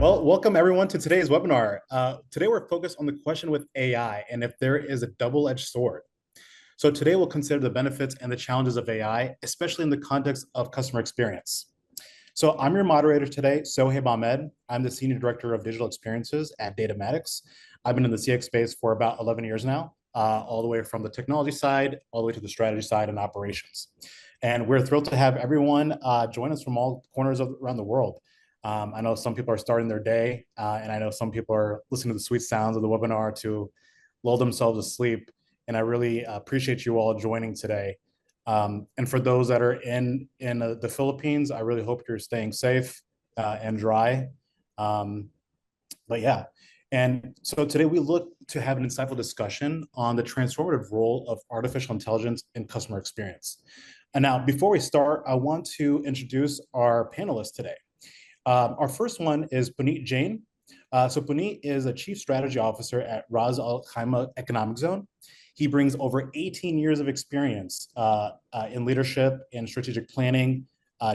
Well, welcome everyone to today's webinar. Today we're focused on the question with AI and if there is a double-edged sword. So today we'll consider the benefits and the challenges of AI, especially in the context of customer experience. So I'm your moderator today, Sohaib Ahmed. I'm the Senior Director of Digital Experiences at Datamatics. I've been in the CX space for about 11 years now, all the way from the technology side, all the way to the strategy side and operations. And we're thrilled to have everyone join us from all corners around the world. I know some people are starting their day, and I know some people are listening to the sweet sounds of the webinar to lull themselves asleep. And I really appreciate you all joining today. And for those that are in the Philippines, I really hope you're staying safe and dry. But yeah, and so today we look to have an insightful discussion on the transformative role of artificial intelligence in customer experience. And now, before we start, I want to introduce our panelists today. Our first one is Puneet Jain. So Puneet is a Chief Strategy Officer at Ras Al Khaimah Economic Zone. He brings over 18 years of experience in leadership and strategic planning,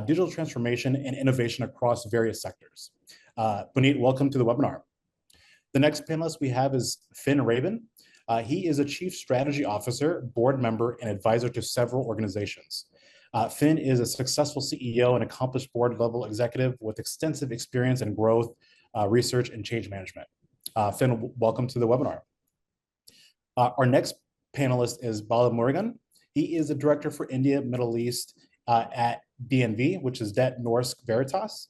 digital transformation, and innovation across various sectors. Puneet, welcome to the webinar. The next panelist we have is Finn Rabin. He is a Chief Strategy Officer, board member, and advisor to several organizations. Finn is a successful CEO and accomplished board-level executive with extensive experience in growth, research, and change management. Finn, welcome to the webinar. Our next panelist is Bala Murugan. He is the Director for India, Middle East at DNV, which is Det Norsk Veritas.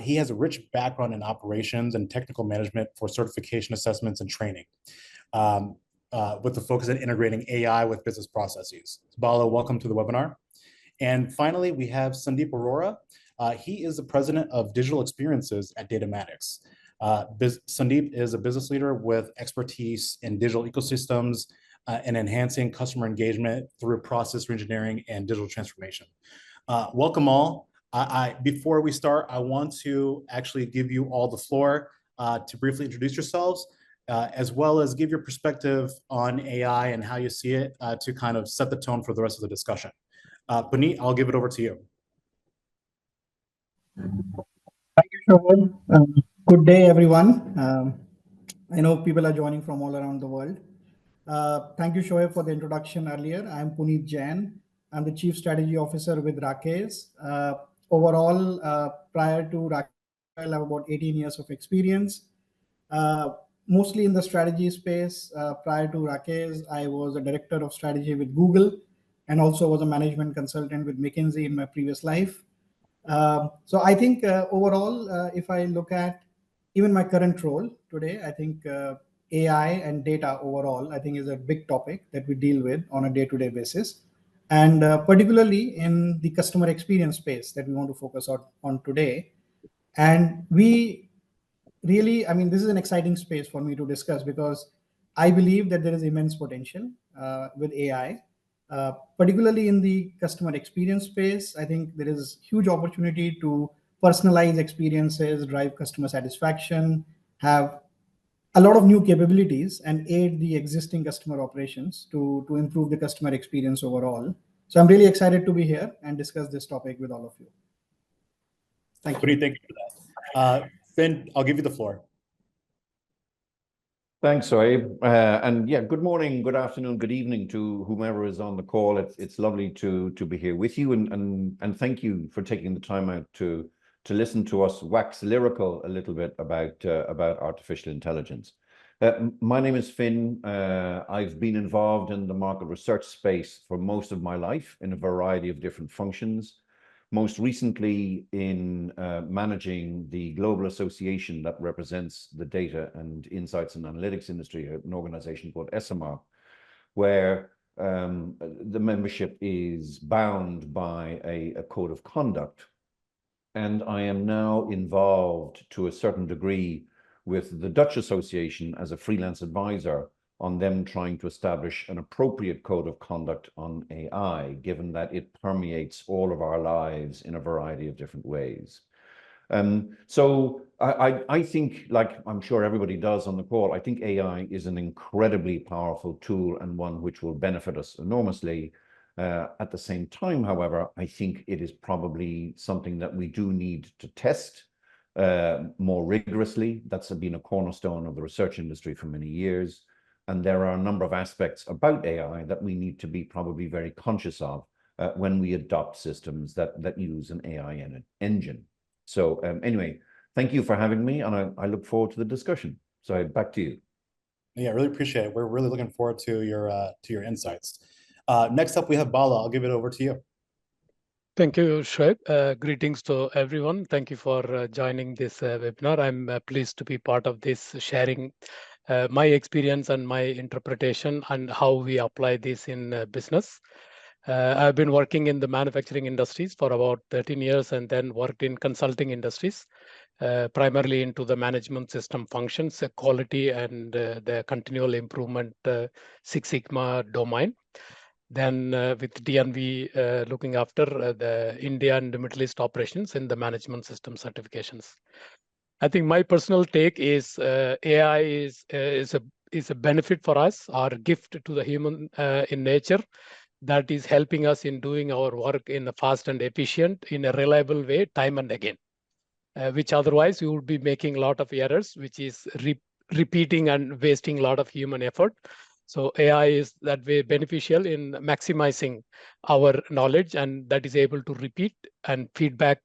He has a rich background in operations and technical management for certification assessments and training, with the focus on integrating AI with business processes. Bala, welcome to the webinar. And finally, we have Sandeep Arora. He is the president of digital experiences at Datamatics. Sandeep is a business leader with expertise in digital ecosystems and enhancing customer engagement through process reengineering and digital transformation. Welcome all. Before we start, I want to actually give you all the floor to briefly introduce yourselves, as well as give your perspective on AI and how you see it to kind of set the tone for the rest of the discussion. Puneet, I'll give it over to you. Thank you, Shoaib. Good day, everyone. I know people are joining from all around the world. Thank you, Shoaib, for the introduction earlier. I'm Puneet Jain. I'm the Chief Strategy Officer with Rakesh. Overall, prior to Rakesh, I have about 18 years of experience, mostly in the strategy space. Prior to Rakesh, I was a Director of Strategy with Google and also was a management consultant with McKinsey in my previous life. So I think overall, if I look at even my current role today, I think AI and data overall, I think is a big topic that we deal with on a day-to-day basis. And particularly in the customer experience space that we want to focus on today. And we really, I mean, this is an exciting space for me to discuss because I believe that there is immense potential with AI. Particularly in the customer experience space, I think there is huge opportunity to personalize experiences, drive customer satisfaction, have a lot of new capabilities, and aid the existing customer operations to improve the customer experience overall. So I'm really excited to be here and discuss this topic with all of you. Thank you. Thank you for that. Finn, I'll give you the floor. Thanks, Sohaib. And yeah, good morning, good afternoon, good evening to whomever is on the call. It's lovely to be here with you, and thank you for taking the time out to listen to us wax lyrical a little bit about artificial intelligence. My name is Finn. I've been involved in the market research space for most of my life in a variety of different functions. Most recently in managing the global association that represents the data and insights and analytics industry, an organization called SMR, where the membership is bound by a code of conduct. And I am now involved to a certain degree with the Dutch Association as a freelance advisor on them trying to establish an appropriate code of conduct on AI, given that it permeates all of our lives in a variety of different ways. So I think, like I'm sure everybody does on the call, I think AI is an incredibly powerful tool and one which will benefit us enormously. At the same time, however, I think it is probably something that we do need to test more rigorously. That's been a cornerstone of the research industry for many years. And there are a number of aspects about AI that we need to be probably very conscious of when we adopt systems that use an AI engine. So anyway, thank you for having me, and I look forward to the discussion. So back to you. Yeah, I really appreciate it. We're really looking forward to your insights. Next up, we have Bala. I'll give it over to you. Thank you, Shoaib. Greetings to everyone. Thank you for joining this webinar. I'm pleased to be part of this, sharing my experience and my interpretation and how we apply this in business. I've been working in the manufacturing industries for about 13 years and then worked in consulting industries, primarily into the management system functions, quality, and the continual improvement Six Sigma domain. Then with DNV looking after the India and the Middle East operations in the management system certifications. I think my personal take is AI is a benefit for us, or a gift to the human in nature, that is helping us in doing our work in a fast and efficient, in a reliable way, time and again. Which otherwise we would be making a lot of errors, which is repeating and wasting a lot of human effort. So AI is that way beneficial in maximizing our knowledge, and that is able to repeat and feedback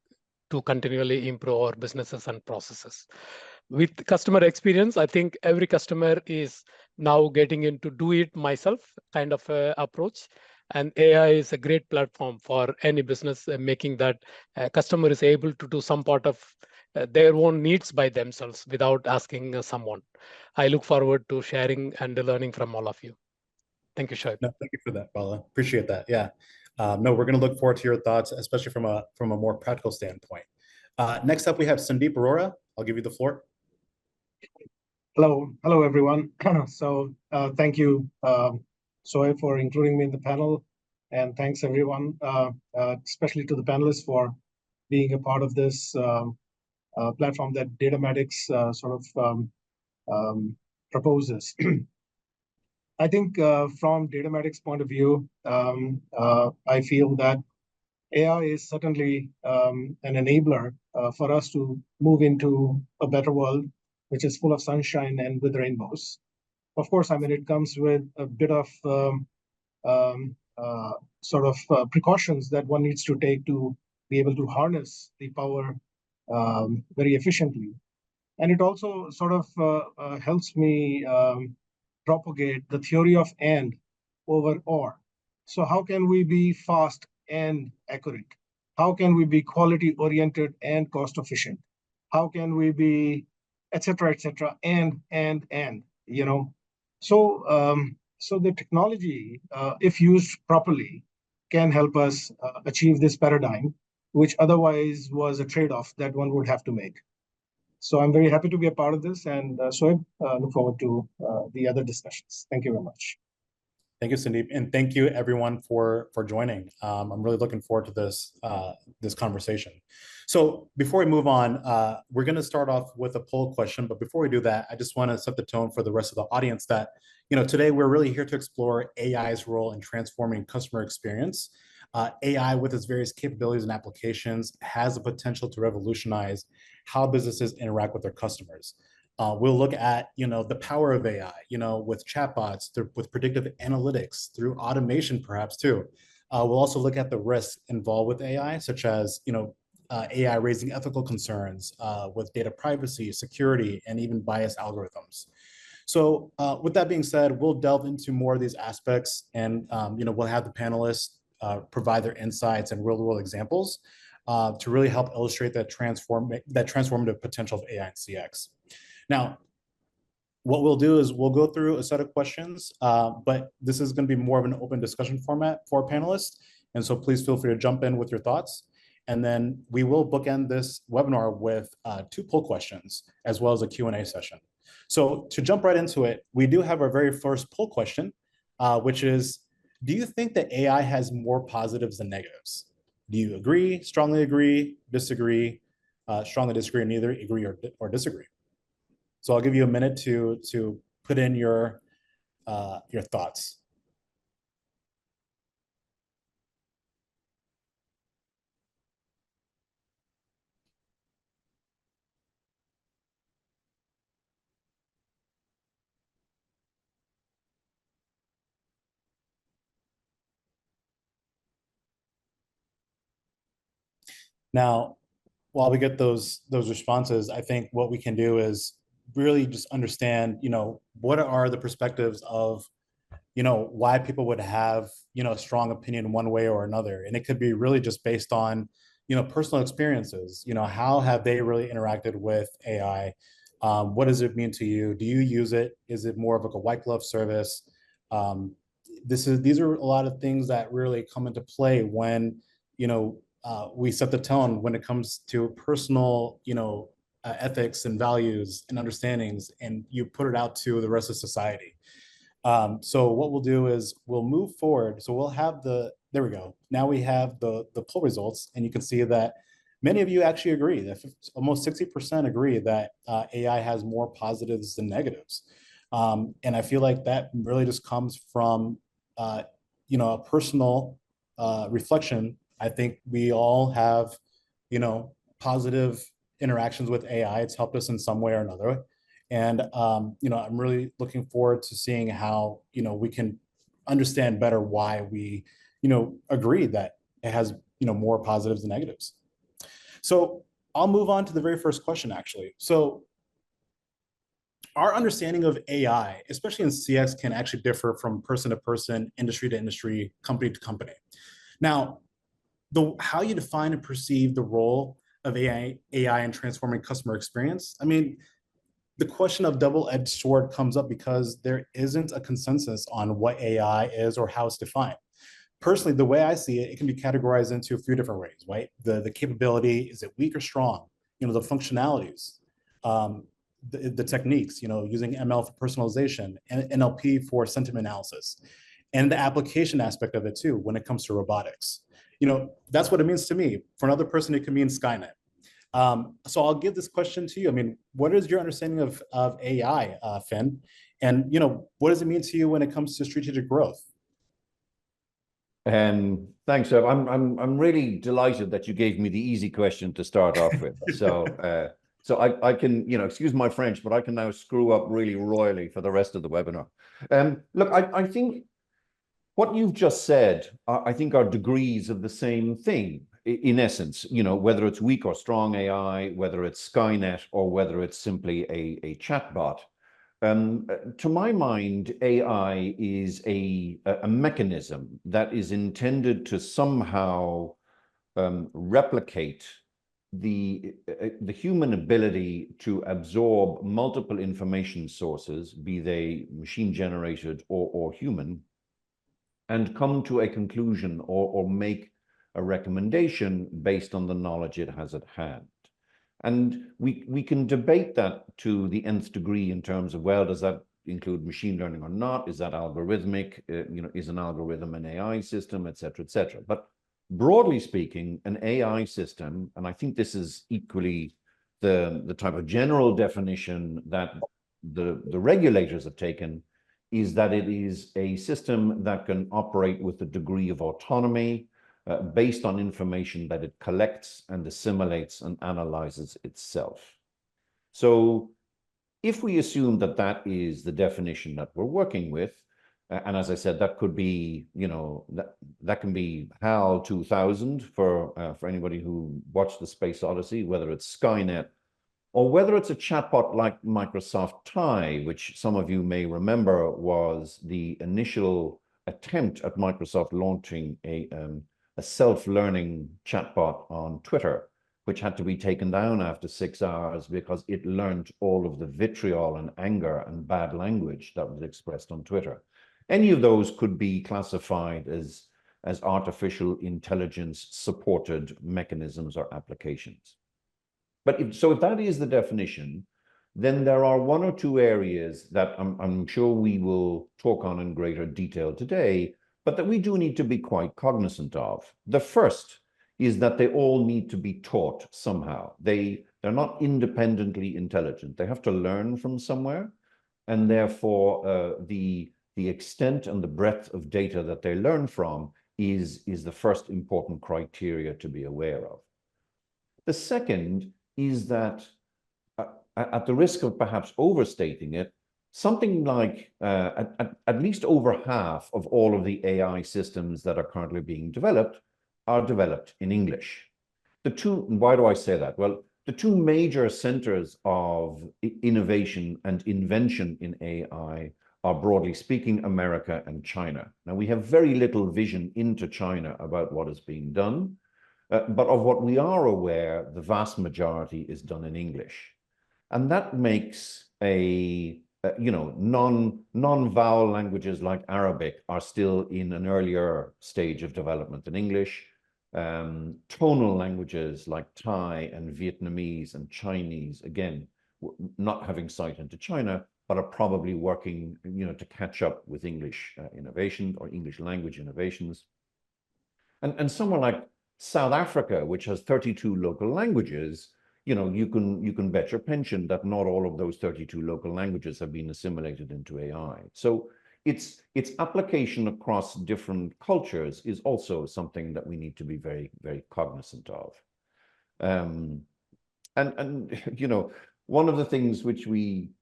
to continually improve our businesses and processes. With customer experience, I think every customer is now getting into do it myself kind of approach. And AI is a great platform for any business, making that customer is able to do some part of their own needs by themselves without asking someone. I look forward to sharing and learning from all of you. Thank you, Shoaib. No, thank you for that, Bala. Appreciate that. Yeah. No, we're going to look forward to your thoughts, especially from a more practical standpoint. Next up, we have Sandeep Arora. I'll give you the floor. Hello everyone. So thank you, Sohaib, for including me in the panel, and thanks everyone, especially to the panelists for being a part of this platform that Datamatics proposes. I think from Datamatics' point of view, I feel that AI is certainly an enabler for us to move into a better world, which is full of sunshine and with rainbows. Of course, I mean, it comes with a bit of precautions that one needs to take to be able to harness the power very efficiently. And it also helps me propagate the theory of and over or. So how can we be fast and accurate? How can we be quality oriented and cost efficient? How can we be et cetera, and, you know. So the technology, if used properly, can help us achieve this paradigm, which otherwise was a trade-off that one would have to make. So I'm very happy to be a part of this, and so I look forward to the other discussions. Thank you very much. Thank you, Sandeep, and thank you everyone for joining. I'm really looking forward to this this conversation. So before we move on, we're going to start off with a poll question. But before we do that, I just want to set the tone for the rest of the audience that, you know, today we're really here to explore AI's role in transforming customer experience. AI, with its various capabilities and applications, has the potential to revolutionize how businesses interact with their customers. We'll look at, you know, the power of AI, you know, with chatbots, with predictive analytics, through automation, perhaps too. We'll also look at the risks involved with AI, such as, you know, AI raising ethical concerns with data privacy, security, and even biased algorithms. So with that being said, we'll delve into more of these aspects, and you know, we'll have the panelists provide their insights and real-world examples to really help illustrate that transformative potential of AI and CX. Now, what we'll do is we'll go through a set of questions, but this is going to be more of an open discussion format for our panelists. And so please feel free to jump in with your thoughts. And then we will bookend this webinar with 2 poll questions, as well as a Q&A session. So to jump right into it, we do have our very first poll question, which is, do you think that AI has more positives than negatives? Do you agree, strongly agree, disagree, strongly disagree, or neither agree or disagree? So I'll give you a minute to put in your thoughts. Now, while we get those responses, I think what we can do is really just understand, what are the perspectives of, why people would have, a strong opinion one way or another. And it could be really just based on, personal experiences. How have they really interacted with AI? What does it mean to you? Do you use it? Is it more of like a white glove service? Um, these are a lot of things that really come into play when, we set the tone when it comes to personal, ethics and values and understandings, and you put it out to the rest of society. So what we'll do is we'll move forward. So we'll have there we go. Now we have the poll results, and you can see that many of you actually agree that almost 60% agree that AI has more positives than negatives. And I feel like that really just comes from, a personal reflection. I think we all have, positive interactions with AI. It's helped us in some way or another. And, I'm really looking forward to seeing how, we can understand better why we, agree that it has, more positives than negatives. So I'll move on to the very first question, actually. So our understanding of AI, especially in CX, can actually differ from person to person, industry to industry, company to company. Now, how you define and perceive the role of AI in transforming customer experience, I mean, the question of double-edged sword comes up because there isn't a consensus on what AI is or how it's defined. Personally, the way I see it, it can be categorized into a few different ways, right? The capability, is it weak or strong? The functionalities, the techniques, using ML for personalization, and NLP for sentiment analysis, and the application aspect of it too, when it comes to robotics. That's what it means to me. For another person, it can mean Skynet. So I'll give this question to you. I mean, what is your understanding of AI, Finn? And, what does it mean to you when it comes to strategic growth? Thanks, Seb. I'm really delighted that you gave me the easy question to start off with. So I can, excuse my French, but I can now screw up really royally for the rest of the webinar. Look, I think what you've just said, I think are degrees of the same thing. In essence, whether it's weak or strong AI, whether it's Skynet, or whether it's simply a chatbot. To my mind, AI is a mechanism that is intended to somehow replicate the human ability to absorb multiple information sources, be they machine generated or human, and come to a conclusion or make a recommendation based on the knowledge it has at hand. And we can debate that to the nth degree in terms of, well, does that include machine learning or not? Is that algorithmic? Is an algorithm an AI system, et cetera, et cetera. But broadly speaking, an AI system, and I think this is equally the type of general definition that the regulators have taken, is that it is a system that can operate with a degree of autonomy, based on information that it collects and assimilates and analyzes itself. So if we assume that that is the definition that we're working with, and as I said, that could be, that can be HAL 2000 for anybody who watched the Space Odyssey, whether it's Skynet, or whether it's a chatbot like Microsoft Tai, which some of you may remember was the initial attempt at Microsoft launching a self-learning chatbot on Twitter, which had to be taken down after 6 hours because it learned all of the vitriol and anger and bad language that was expressed on Twitter. Any of those could be classified as artificial intelligence supported mechanisms or applications. But if that is the definition, then there are one or two areas that I'm sure we will talk on in greater detail today, but that we do need to be quite cognizant of. The first is that they all need to be taught somehow. They're not independently intelligent. They have to learn from somewhere, and therefore the extent and the breadth of data that they learn from is the first important criteria to be aware of. The second is that, at the risk of perhaps overstating it, something like at least over half of all of the AI systems that are currently being developed are developed in English. why do I say that? Well, the two major centers of innovation and invention in AI are, broadly speaking, America and China. Now, we have very little vision into China about what is being done, but of what we are aware, the vast majority is done in English. And that makes non-vowel languages like Arabic are still in an earlier stage of development than English. Tonal languages like Thai and Vietnamese and Chinese, again, not having sight into China, but are probably working, to catch up with English innovation or English language innovations. And somewhere like South Africa, which has 32 local languages, you can bet your pension that not all of those 32 local languages have been assimilated into AI. So its application across different cultures is also something that we need to be very, very cognizant of. And one of the things which we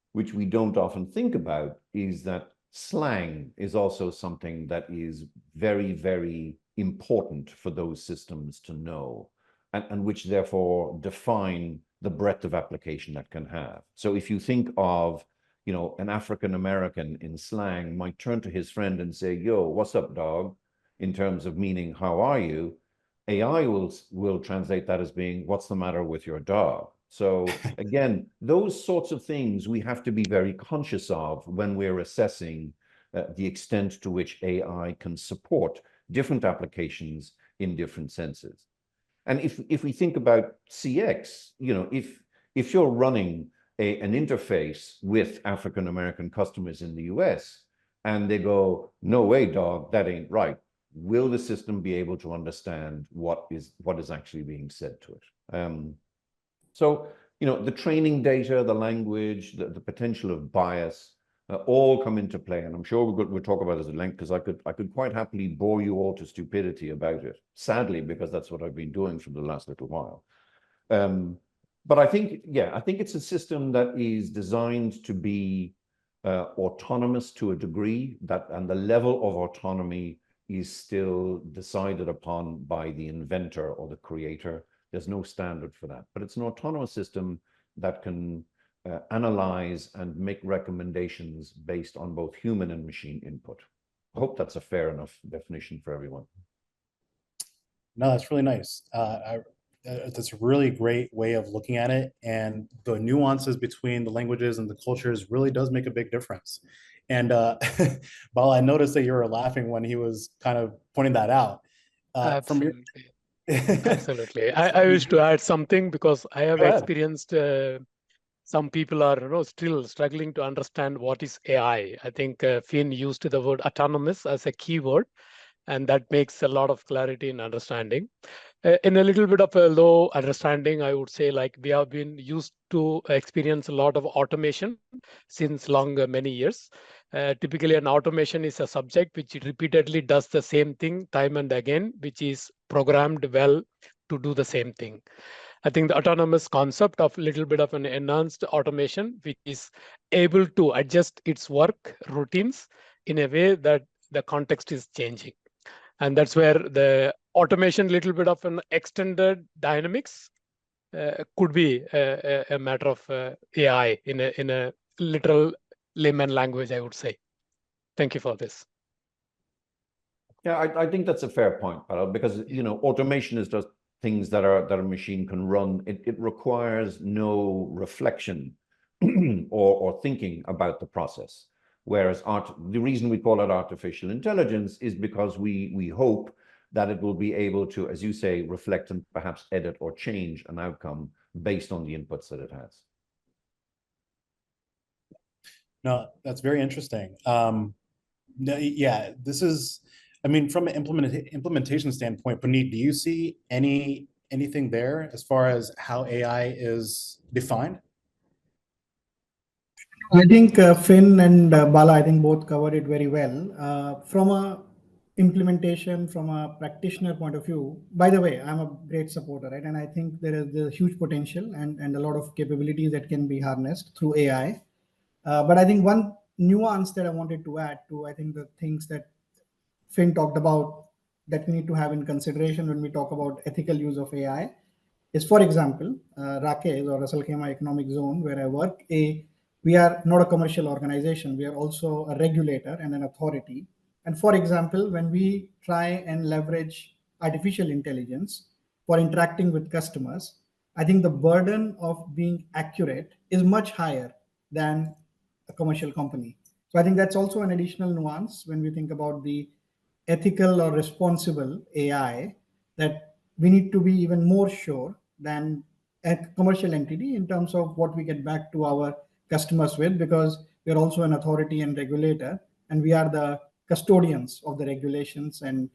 don't often think about is that slang is also something that is very, very important for those systems to know, and which therefore define the breadth of application that can have. So if you think of, an African American in slang might turn to his friend and say, "Yo, what's up, dog?" in terms of meaning, "How are you?" AI will translate that as being, "What's the matter with your dog?" So again, those sorts of things we have to be very conscious of when we're assessing the extent to which AI can support different applications in different senses. And if we think about CX, if you're running an interface with African American customers in the US and they go, "No way, dog, that ain't right," will the system be able to understand what is actually being said to it? So, the training data, the language, the potential of bias, all come into play, and I'm sure we'll talk about this at length, because I could quite happily bore you all to stupidity about it. Sadly, because that's what I've been doing for the last little while. But I think it's a system that is designed to be autonomous to a degree, and the level of autonomy is still decided upon by the inventor or the creator. There's no standard for that, but it's an autonomous system that can analyze and make recommendations based on both human and machine input. I hope that's a fair enough definition for everyone. No, that's really nice. That's a really great way of looking at it, and the nuances between the languages and the cultures really does make a big difference. And Bala, I noticed that you were laughing when he was kind of pointing that out. Absolutely. Absolutely. I wish to add something, because I have experienced some people are still struggling to understand what is AI. I think Finn used the word autonomous as a key word, and that makes a lot of clarity in understanding. In a little bit of a low understanding, I would say, like, we have been used to experience a lot of automation since many years. Typically, an automation is a subject which repeatedly does the same thing time and again, which is programmed well to do the same thing. I think the autonomous concept of a little bit of an enhanced automation, which is able to adjust its work routines in a way that the context is changing. And that's where the automation, little bit of an extended dynamics could be a matter of AI in a literal layman language, I would say. Thank you for this. Yeah, I think that's a fair point, because automation is just things that a machine can run. It requires no reflection or thinking about the process. Whereas the reason we call it artificial intelligence is because we hope that it will be able to, as you say, reflect and perhaps edit or change an outcome based on the inputs that it has. No, that's very interesting. Yeah, this is, I mean, from an implementation standpoint, Puneet, do you see anything there as far as how AI is defined? I think Finn and Bala, I think both covered it very well. From a implementation, from a practitioner point of view, by the way, I'm a great supporter, right? And I think there is a huge potential and a lot of capabilities that can be harnessed through AI. But I think one nuance that I wanted to add to, I think the things that Finn talked about that we need to have in consideration when we talk about ethical use of AI is, for example, Rakesh or Russell Khema Economic Zone, where I work, we are not a commercial organization. We are also a regulator and an authority. And for example, when we try and leverage artificial intelligence for interacting with customers, I think the burden of being accurate is much higher than a commercial company. So I think that's also an additional nuance when we think about the ethical or responsible AI, that we need to be even more sure than a commercial entity in terms of what we get back to our customers with, because we're also an authority and regulator, and we are the custodians of the regulations, and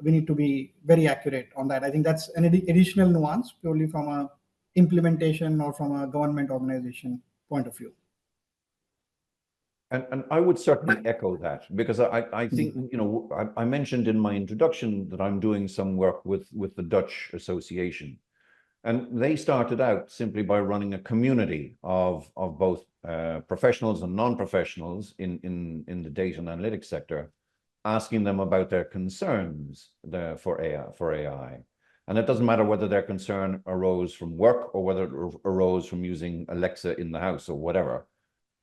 we need to be very accurate on that. I think that's an additional nuance purely from a implementation or from a government organization point of view. And I would certainly echo that, because I think, you know, I mentioned in my introduction that I'm doing some work with the Dutch Association. And they started out simply by running a community of both professionals and non-professionals in the data and analytics sector, asking them about their concerns for AI. And it doesn't matter whether their concern arose from work or whether it arose from using Alexa in the house or whatever.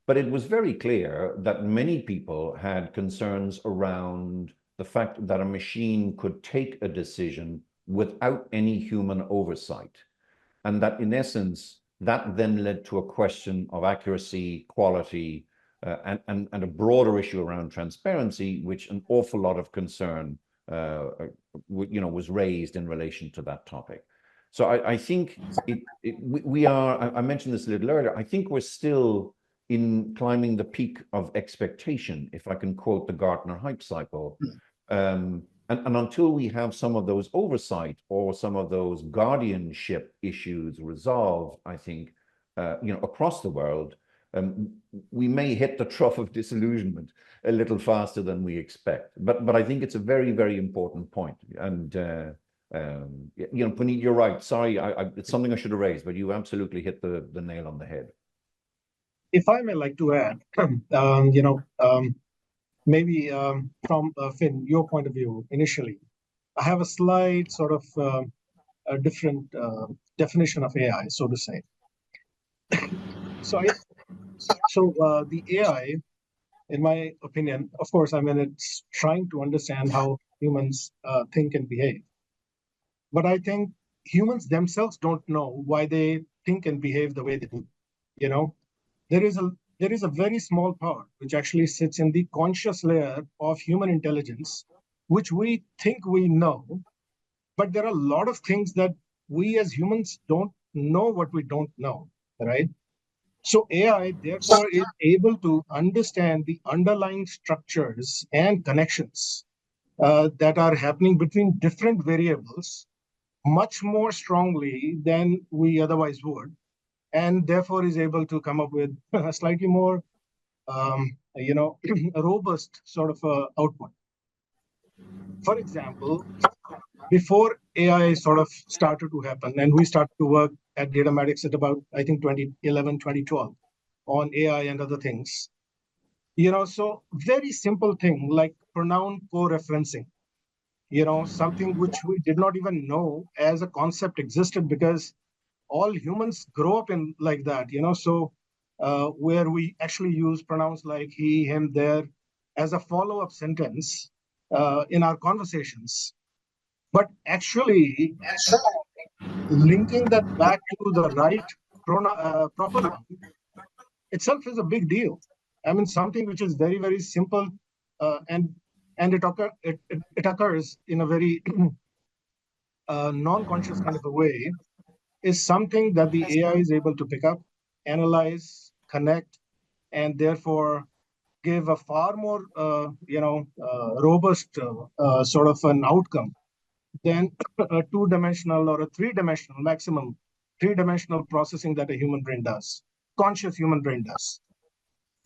But it was very clear that many people had concerns around the fact that a machine could take a decision without any human oversight. And that in essence, that then led to a question of accuracy, quality, and a broader issue around transparency, which an awful lot of concern was raised in relation to that topic. So I think we are, I mentioned this a little earlier, I think we're still in climbing the peak of expectation, if I can quote the Gartner hype cycle. And until we have some of those oversight or some of those guardianship issues resolved, I think, across the world, we may hit the trough of disillusionment a little faster than we expect. But I think it's a very, very important point. And, Puneet, you're right. Sorry, it's something I should have raised, but you absolutely hit the nail on the head. If I may like to add, maybe from Finn, your point of view initially, I have a slight sort of a different definition of AI, so to say. So the AI, in my opinion, of course, I mean, it's trying to understand how humans think and behave. But I think humans themselves don't know why they think and behave the way they do. There is a very small part which actually sits in the conscious layer of human intelligence, which we think we know, but there are a lot of things that we as humans don't know what we don't know, right? So AI, therefore, is able to understand the underlying structures and connections that are happening between different variables much more strongly than we otherwise would, and therefore is able to come up with a slightly more, a robust sort of output. For example, before AI sort of started to happen, and we started to work at Datamatics at about, I think, 2011, 2012 on AI and other things. So very simple thing like pronoun co-referencing, something which we did not even know as a concept existed, because all humans grow up in like that, so where we actually use pronouns like he, him, their as a follow-up sentence in our conversations. But actually linking that back to the right proper noun itself is a big deal. I mean, something which is very, very simple, and it occurs in a very non-conscious kind of a way, is something that the AI is able to pick up, analyze, connect, and therefore give a far more, robust sort of an outcome than a two-dimensional or a three-dimensional maximum, three-dimensional processing that a human brain does, conscious human brain does.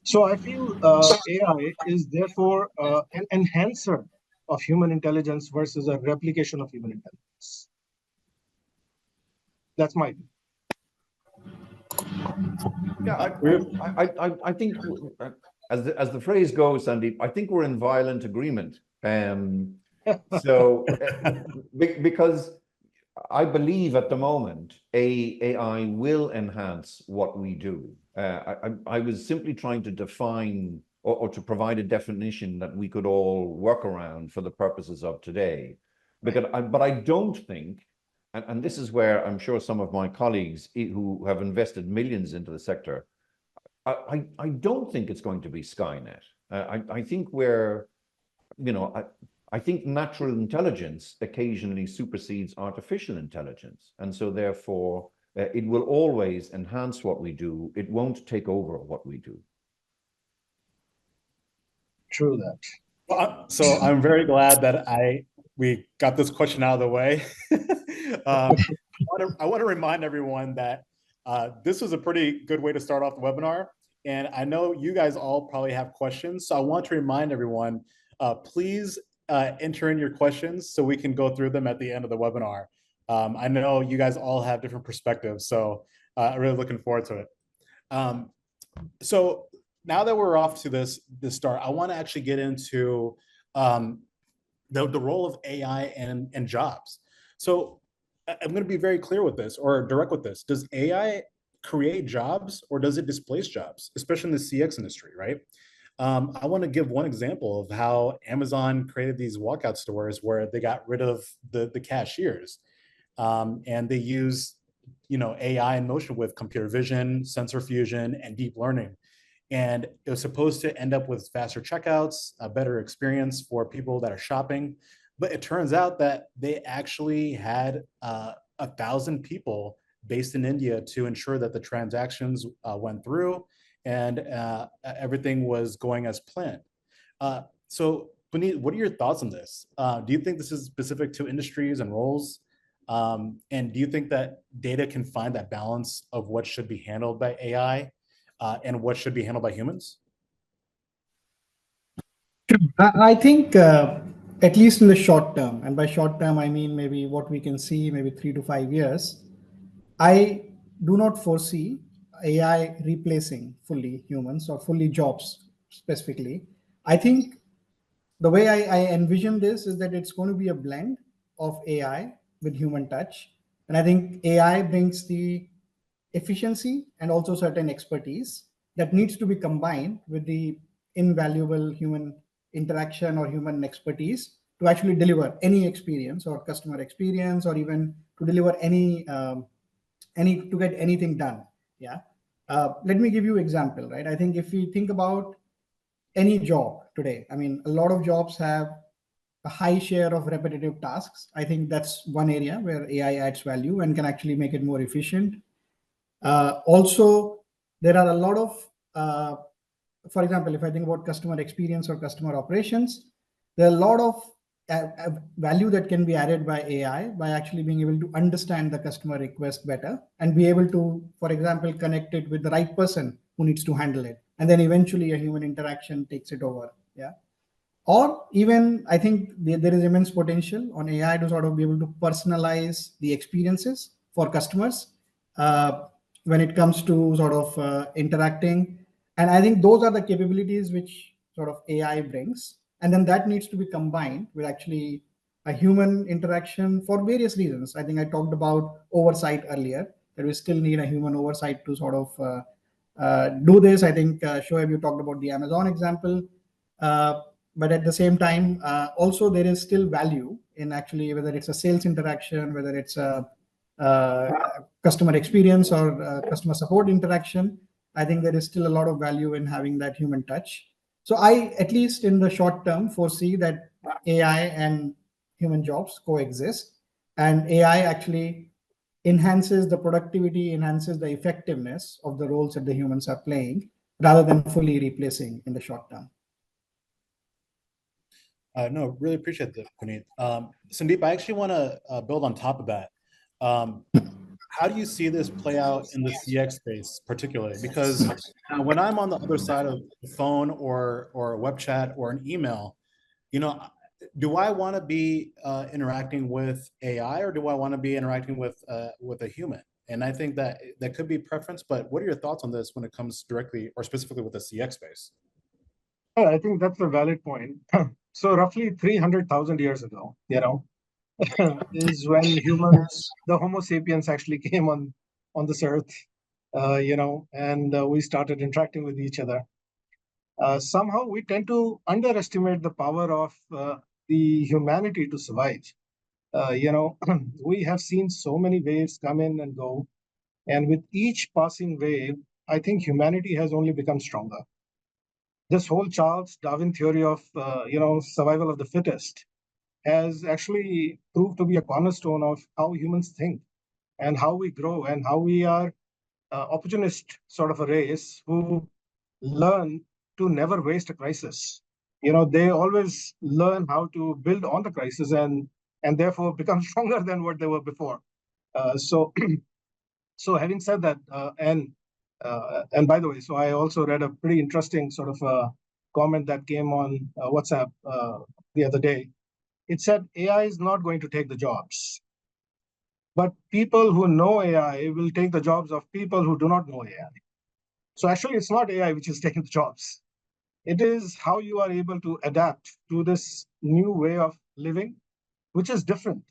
So I feel AI is therefore an enhancer of human intelligence versus a replication of human intelligence. That's my view. Yeah, I think, as the phrase goes, Sandeep, I think we're in violent agreement. So because I believe at the moment AI will enhance what we do. I was simply trying to define or to provide a definition that we could all work around for the purposes of today. But I don't think, and this is where I'm sure some of my colleagues who have invested millions into the sector, I don't think it's going to be Skynet. I think I think natural intelligence occasionally supersedes artificial intelligence. And so therefore, it will always enhance what we do. It won't take over what we do. True that. Well, so I'm very glad that we got this question out of the way. I want to remind everyone that this was a pretty good way to start off the webinar. And I know you guys all probably have questions. So I want to remind everyone, please enter in your questions so we can go through them at the end of the webinar. I know you guys all have different perspectives, so I'm really looking forward to it. So now that we're off to this start, I want to actually get into the role of AI and jobs. So I'm going to be very clear with this, or direct with this. Does AI create jobs or does it displace jobs, especially in the CX industry, right? I want to give one example of how Amazon created these walkout stores where they got rid of the cashiers, and they use AI in motion with computer vision, sensor fusion, and deep learning. And it was supposed to end up with faster checkouts, a better experience for people that are shopping. But it turns out that they actually had 1,000 people based in India to ensure that the transactions went through and everything was going as planned. So Puneet, what are your thoughts on this? Do you think this is specific to industries and roles? And do you think that data can find that balance of what should be handled by AI and what should be handled by humans? I think at least in the short term, and by short term, I mean maybe what we can see, maybe 3 to 5 years, I do not foresee AI replacing fully humans or fully jobs specifically. I think the way I envision this is that it's going to be a blend of AI with human touch. And I think AI brings the efficiency and also certain expertise that needs to be combined with the invaluable human interaction or human expertise to actually deliver any experience or customer experience, or even to deliver to get anything done. Yeah. Let me give you an example, right? I think if we think about any job today, I mean, a lot of jobs have a high share of repetitive tasks. I think that's one area where AI adds value and can actually make it more efficient. Also, there are a lot of, for example, if I think about customer experience or customer operations, there are a lot of value that can be added by AI by actually being able to understand the customer request better and be able to, for example, connect it with the right person who needs to handle it. And then eventually a human interaction takes it over. Yeah. Or even, I think there is immense potential on AI to sort of be able to personalize the experiences for customers when it comes to sort of interacting. And I think those are the capabilities which sort of AI brings. And then that needs to be combined with actually a human interaction for various reasons. I think I talked about oversight earlier, that we still need a human oversight to sort of do this. I think, Shoaib, you talked about the Amazon example. But at the same time, also there is still value in actually whether it's a sales interaction, whether it's a customer experience or customer support interaction. I think there is still a lot of value in having that human touch. So I, at least in the short term, foresee that AI and human jobs coexist, and AI actually enhances the productivity, enhances the effectiveness of the roles that the humans are playing, rather than fully replacing in the short term. No, really appreciate that, Puneet. Sandeep, I actually want to build on top of that. How do you see this play out in the CX space, particularly? Because when I'm on the other side of the phone or a web chat or an email, do I want to be interacting with AI, or do I want to be interacting with a human? And I think that could be preference, but what are your thoughts on this when it comes directly or specifically with the CX space? I think that's a valid point. So roughly 300,000 years ago, is when humans, the Homo sapiens, actually came on this earth, and we started interacting with each other. Somehow we tend to underestimate the power of the humanity to survive. We have seen so many waves come in and go, and with each passing wave, I think humanity has only become stronger. This whole Charles Darwin theory of survival of the fittest has actually proved to be a cornerstone of how humans think and how we grow and how we are opportunist sort of a race who learn to never waste a crisis. They always learn how to build on the crisis and therefore become stronger than what they were before. So so having said that, and by the way, so I also read a pretty interesting sort of comment that came on WhatsApp the other day. It said AI is not going to take the jobs, but people who know AI will take the jobs of people who do not know AI. So actually, it's not AI which is taking the jobs. It is how you are able to adapt to this new way of living, which is different,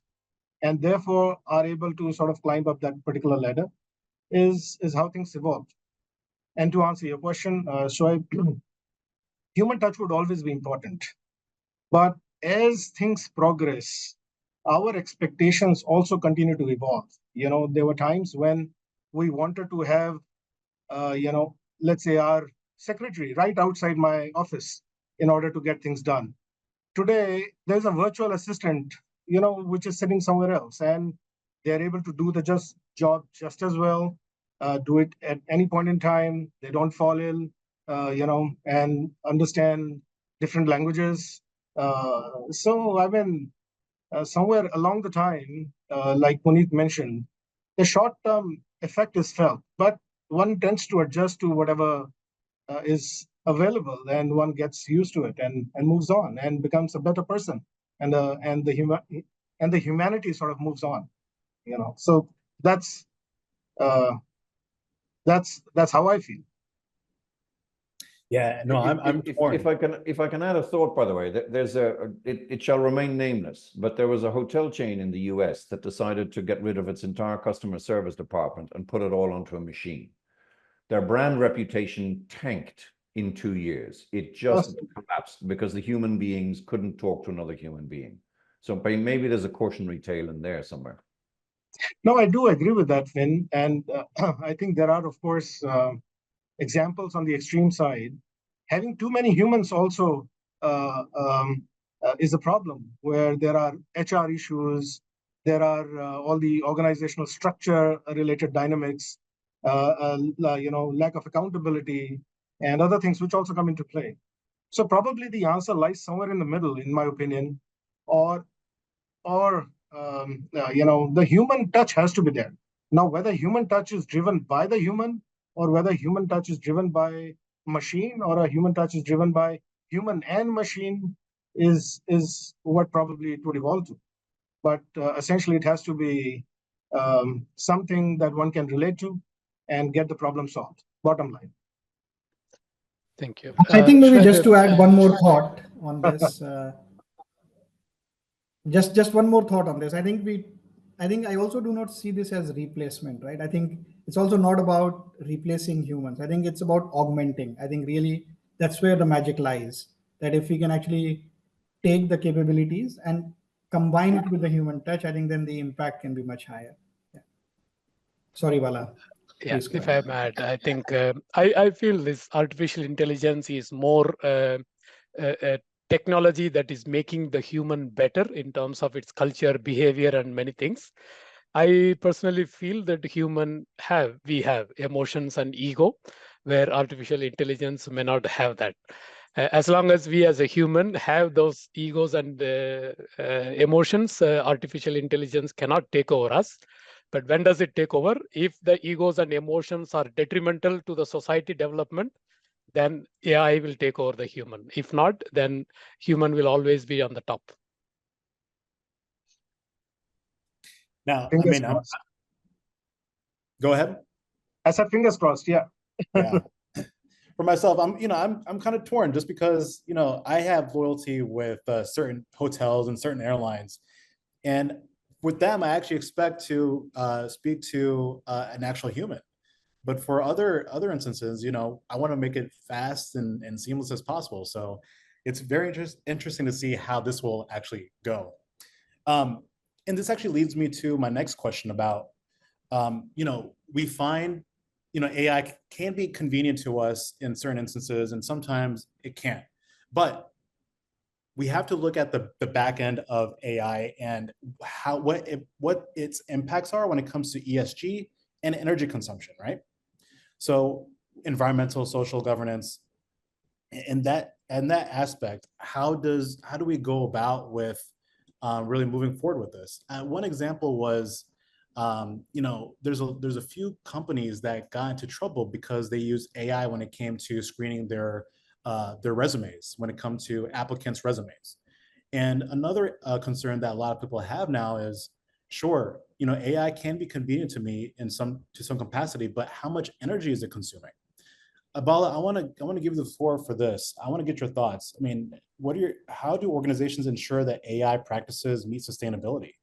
and therefore are able to sort of climb up that particular ladder, is how things evolve. And to answer your question, Shoaib, human touch would always be important. But as things progress, our expectations also continue to evolve. There were times when we wanted to have, let's say our secretary right outside my office in order to get things done. Today, there's a virtual assistant, which is sitting somewhere else, and they're able to do the job just as well, do it at any point in time. They don't fall ill, and understand different languages. So I mean, somewhere along the time, like Puneet mentioned, the short-term effect is felt, but one tends to adjust to whatever is available, and one gets used to it and moves on and becomes a better person, and the humanity sort of moves on. So that's uh, that's how I feel. Yeah, no, I'm torn. If I can add a thought, by the way, there's it shall remain nameless, but there was a hotel chain in the US that decided to get rid of its entire customer service department and put it all onto a machine. Their brand reputation tanked in 2 years. It just collapsed because the human beings couldn't talk to another human being. So maybe there's a cautionary tale in there somewhere. No, I do agree with that, Finn, and I think there are, of course, examples on the extreme side. Having too many humans also is a problem, where there are HR issues, there are all the organizational structure related dynamics, lack of accountability, and other things which also come into play. So probably the answer lies somewhere in the middle, in my opinion, or the human touch has to be there. Now, whether human touch is driven by the human, or whether human touch is driven by machine, or a human touch is driven by human and machine, is what probably it would evolve to. But essentially, it has to be something that one can relate to and get the problem solved. Bottom line. Thank you. I think maybe just to add one more thought on this. Just one more thought on this. I think I also do not see this as replacement, right? I think it's also not about replacing humans. I think it's about augmenting. I think really that's where the magic lies. That if we can actually take the capabilities and combine it with the human touch, I think then the impact can be much higher. Yeah. Sorry, Bala. Yeah, if I may add, I think I feel this artificial intelligence is more technology that is making the human better in terms of its culture, behavior, and many things. I personally feel that we have emotions and ego, where artificial intelligence may not have that. As long as we as a human have those egos and emotions, artificial intelligence cannot take over us. But when does it take over? If the egos and emotions are detrimental to the society development, then AI will take over the human. If not, then human will always be on the top. Now, Fingers crossed. Go ahead. I said fingers crossed. Yeah. Yeah. For myself, I'm kind of torn, just because I have loyalty with certain hotels and certain airlines, And with them, I actually expect to speak to an actual human. But for other instances, I want to make it fast and seamless as possible. So it's very interesting to see how this will actually go. And this actually leads me to my next question about, we find, AI can be convenient to us in certain instances, and sometimes it can't. But we have to look at the back end of AI and what its impacts are when it comes to ESG and energy consumption, right? So environmental, social governance, and that aspect, how do we go about with really moving forward with this? One example was, there's a few companies that got into trouble because they used AI when it came to screening their resumes, when it comes to applicants' resumes. And another concern that a lot of people have now is, sure, AI can be convenient to me to some capacity, but how much energy is it consuming? Abala, I want to give you the floor for this. I want to get your thoughts. I mean, how do organizations ensure that AI practices meet sustainability?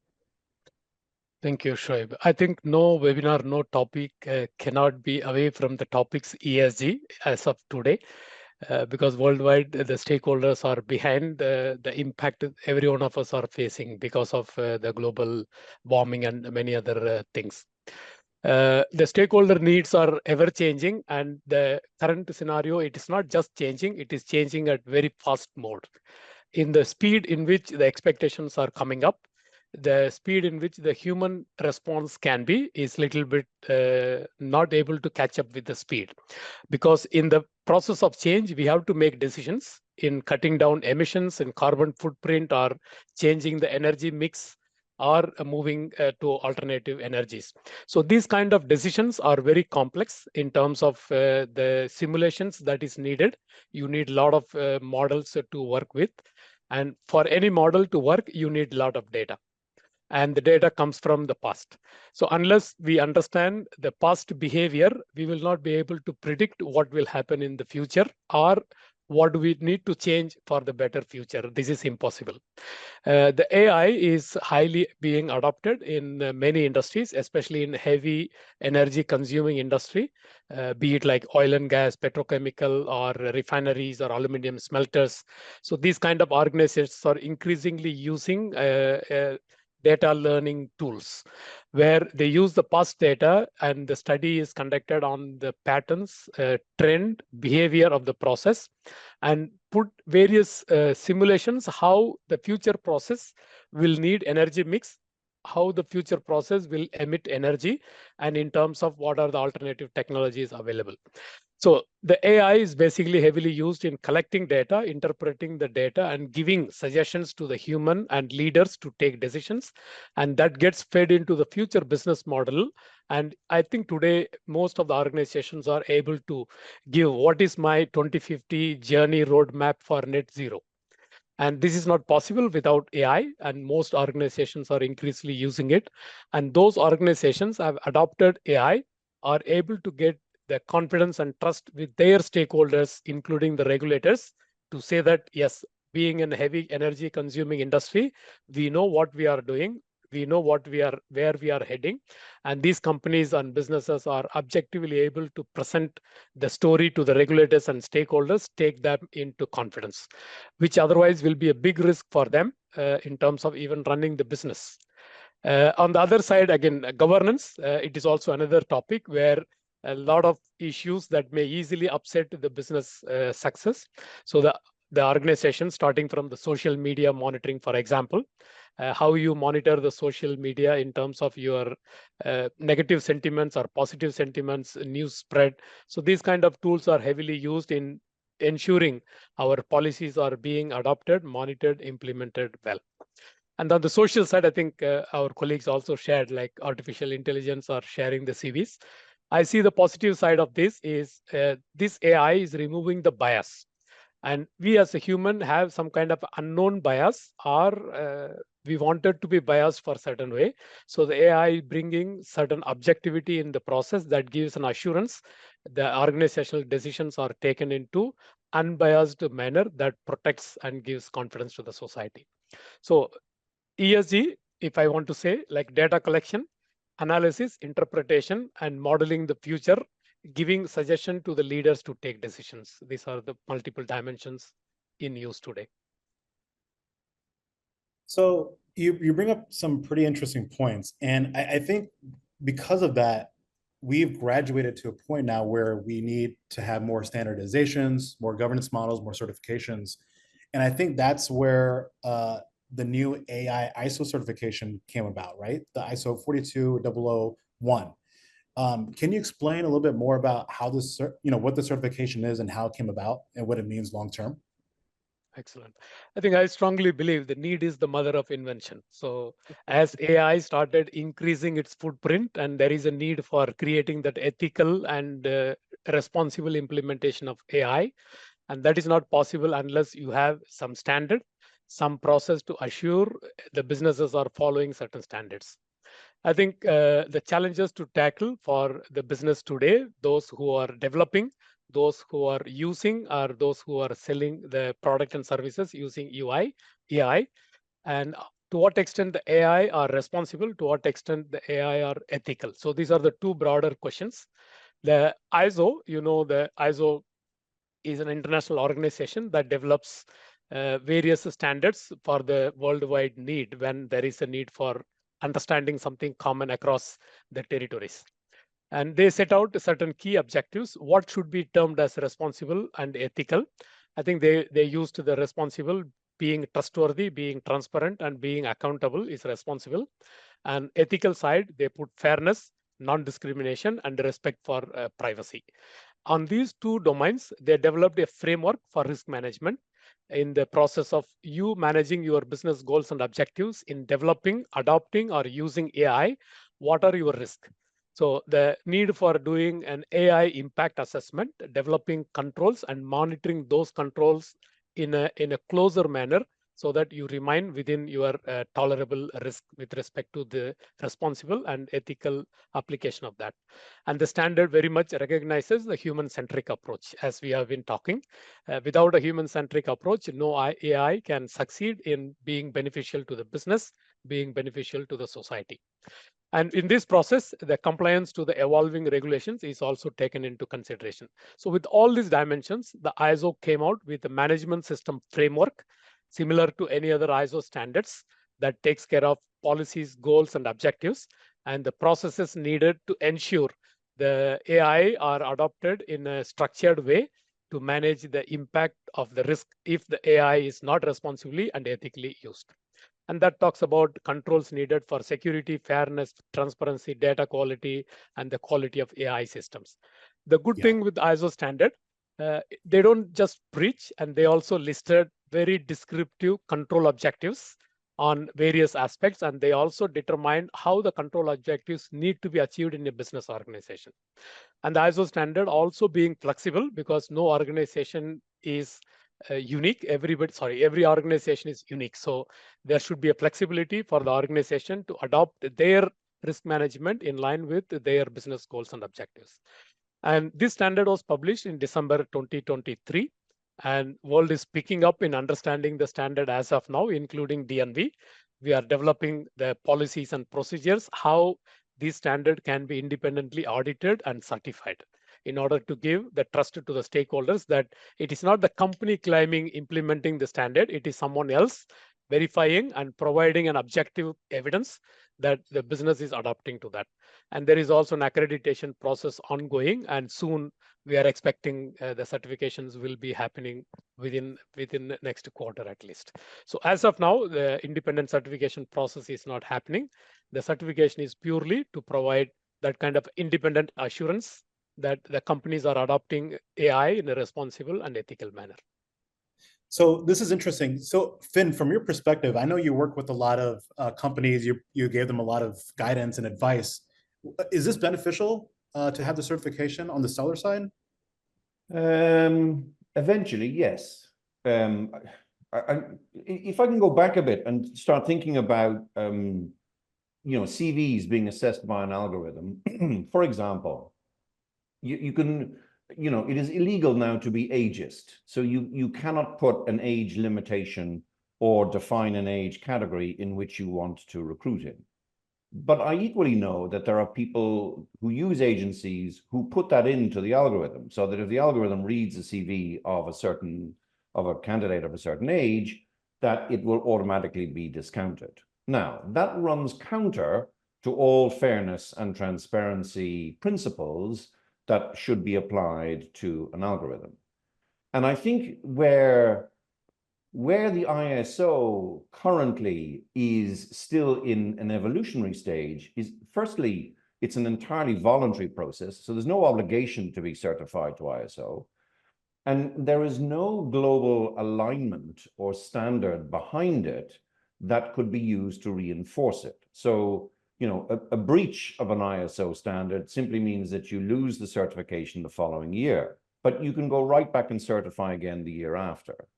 Thank you, Shoaib. I think no webinar, no topic cannot be away from the topics ESG as of today, because worldwide the stakeholders are behind the impact every one of us are facing because of the global warming and many other things. The stakeholder needs are ever changing, and the current scenario, it is not just changing, it is changing at very fast mode. In the speed in which the expectations are coming up, the speed in which the human response can be is little bit not able to catch up with the speed. Because in the process of change, we have to make decisions in cutting down emissions and carbon footprint, or changing the energy mix, or moving to alternative energies. So these kind of decisions are very complex in terms of the simulations that is needed. You need a lot of models to work with. And for any model to work, you need a lot of data. And the data comes from the past. So unless we understand the past behavior, we will not be able to predict what will happen in the future, or what do we need to change for the better future. This is impossible. The AI is highly being adopted in many industries, especially in heavy energy consuming industry, be it like oil and gas, petrochemical, or refineries, or aluminum smelters. So these kind of organizations are increasingly using data learning tools, where they use the past data, and the study is conducted on the patterns, trend, behavior of the process, and put various simulations how the future process will need energy mix, how the future process will emit energy, and in terms of what are the alternative technologies available. So the AI is basically heavily used in collecting data, interpreting the data, and giving suggestions to the human and leaders to take decisions. And that gets fed into the future business model. And I think today, most of the organizations are able to give what is my 2050 journey roadmap for net zero. And this is not possible without AI, and most organizations are increasingly using it. And those organizations have adopted AI are able to get the confidence and trust with their stakeholders, including the regulators, to say that, yes, being in a heavy energy consuming industry, we know what we are doing, we know where we are heading, and these companies and businesses are objectively able to present the story to the regulators and stakeholders, take them into confidence, which otherwise will be a big risk for them in terms of even running the business. On the other side, again, governance, it is also another topic where a lot of issues that may easily upset the business success. So the organization, starting from the social media monitoring, for example, how you monitor the social media in terms of your negative sentiments or positive sentiments, news spread. So these kind of tools are heavily used in ensuring our policies are being adopted, monitored, implemented well. And on the social side, I think our colleagues also shared, like artificial intelligence or sharing the CVs. I see the positive side of this is this AI is removing the bias. And we as a human have some kind of unknown bias, or we wanted to be biased for a certain way. So the AI bringing certain objectivity in the process that gives an assurance. The organizational decisions are taken into unbiased manner that protects and gives confidence to the society. So ESG if I want to say, like data collection, analysis, interpretation, and modeling the future, giving suggestion to the leaders to take decisions. These are the multiple dimensions in use today. So you bring up some pretty interesting points. And I think because of that, we've graduated to a point now where we need to have more standardizations, more governance models, more certifications. And I think that's where the new AI ISO certification came about, right? The ISO 42001. Can you explain a little bit more about how this, what the certification is and how it came about and what it means long term? Excellent. I think I strongly believe the need is the mother of invention. So as AI started increasing its footprint, and there is a need for creating that ethical and responsible implementation of AI, and that is not possible unless you have some standard, some process to assure the businesses are following certain standards. I think the challenges to tackle for the business today, those who are developing, those who are using, or those who are selling the product and services using AI, and to what extent the AI are responsible, to what extent the AI are ethical. So these are the two broader questions. The ISO, the ISO is an international organization that develops various standards for the worldwide need when there is a need for understanding something common across the territories. And they set out certain key objectives, what should be termed as responsible and ethical. I think they used the responsible, being trustworthy, being transparent, and being accountable is responsible. And ethical side, they put fairness, non-discrimination, and respect for privacy. On these two domains, they developed a framework for risk management in the process of you managing your business goals and objectives in developing, adopting, or using AI. What are your risks? So the need for doing an AI impact assessment, developing controls and monitoring those controls in a closer manner so that you remain within your tolerable risk with respect to the responsible and ethical application of that. And the standard very much recognizes the human-centric approach, as we have been talking. Without a human-centric approach, no AI can succeed in being beneficial to the business, being beneficial to the society. And in this process, the compliance to the evolving regulations is also taken into consideration. So with all these dimensions, the ISO came out with a management system framework similar to any other ISO standards that takes care of policies, goals, and objectives, and the processes needed to ensure the AI are adopted in a structured way to manage the impact of the risk if the AI is not responsibly and ethically used. And that talks about controls needed for security, fairness, transparency, data quality, and the quality of AI systems. The good thing with ISO standard, they don't just preach, and they also listed very descriptive control objectives on various aspects, and they also determine how the control objectives need to be achieved in a business organization. And the ISO standard also being flexible because no organization is unique. Every organization is unique. So there should be a flexibility for the organization to adopt their risk management in line with their business goals and objectives. And this standard was published in December 2023. And world is picking up in understanding the standard as of now, including DNV. We are developing the policies and procedures, how this standard can be independently audited and certified in order to give the trust to the stakeholders that it is not the company claiming implementing the standard, it is someone else verifying and providing an objective evidence that the business is adopting to that. And there is also an accreditation process ongoing, and soon we are expecting the certifications will be happening within the next quarter at least. So as of now, the independent certification process is not happening. The certification is purely to provide that kind of independent assurance that the companies are adopting AI in a responsible and ethical manner. So this is interesting. So Finn, from your perspective, I know you work with a lot of companies, you gave them a lot of guidance and advice. Is this beneficial to have the certification on the seller side? Eventually, yes. If I can go back a bit and start thinking about CVs being assessed by an algorithm, for example, you can, it is illegal now to be ageist. So you cannot put an age limitation or define an age category in which you want to recruit in. But I equally know that there are people who use agencies who put that into the algorithm, so that if the algorithm reads a CV of a candidate of a certain age, that it will automatically be discounted. Now, that runs counter to all fairness and transparency principles that should be applied to an algorithm. And I think where the ISO currently is still in an evolutionary stage is, firstly, it's an entirely voluntary process, so there's no obligation to be certified to ISO. And there is no global alignment or standard behind it that could be used to reinforce it. So, a breach of an ISO standard simply means that you lose the certification the following year, but you can go right back and certify again the year after.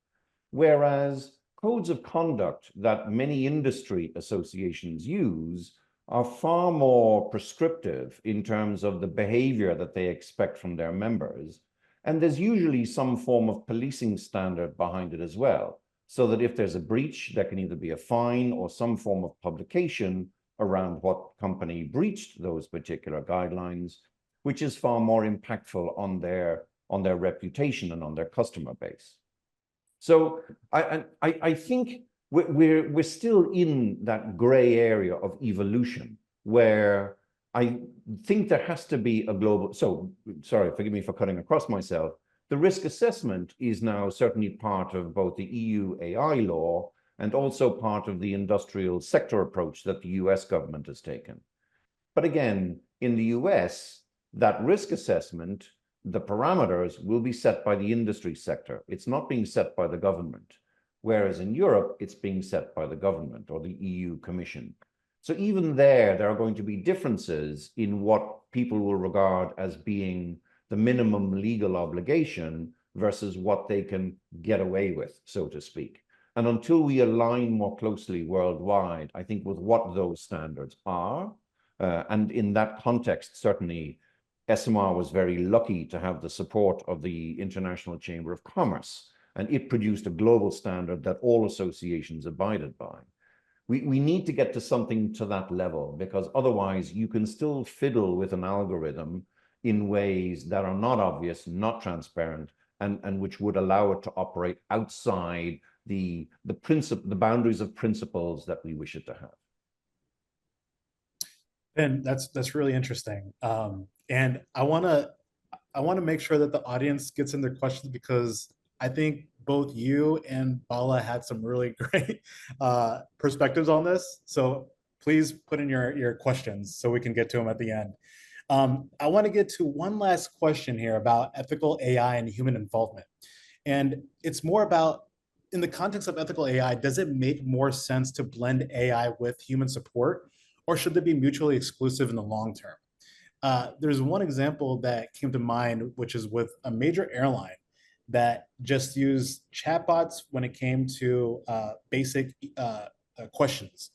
Whereas codes of conduct that many industry associations use are far more prescriptive in terms of the behavior that they expect from their members. And there's usually some form of policing standard behind it as well, so that if there's a breach, there can either be a fine or some form of publication around what company breached those particular guidelines, which is far more impactful on their reputation and on their customer base. So I think we're still in that gray area of evolution where I think there has to be a global, so sorry, forgive me for cutting across myself. The risk assessment is now certainly part of both the EU AI law and also part of the industrial sector approach that the US government has taken. But again, in the US, that risk assessment, the parameters will be set by the industry sector. It's not being set by the government. Whereas in Europe, it's being set by the government or the EU Commission. So even there are going to be differences in what people will regard as being the minimum legal obligation versus what they can get away with, so to speak. And until we align more closely worldwide, I think with what those standards are, and in that context, certainly SMR was very lucky to have the support of the International Chamber of Commerce, and it produced a global standard that all associations abided by. We need to get to something to that level, because otherwise you can still fiddle with an algorithm in ways that are not obvious, not transparent, and which would allow it to operate outside the boundaries of principles that we wish it to have. And that's really interesting. And I want to make sure that the audience gets in their questions, because I think both you and Bala had some really great perspectives on this. So please put in your questions so we can get to them at the end. I want to get to one last question here about ethical AI and human involvement. And it's more about, in the context of ethical AI, does it make more sense to blend AI with human support, or should they be mutually exclusive in the long term? There's one example that came to mind, which is with a major airline that just used chatbots when it came to basic questions.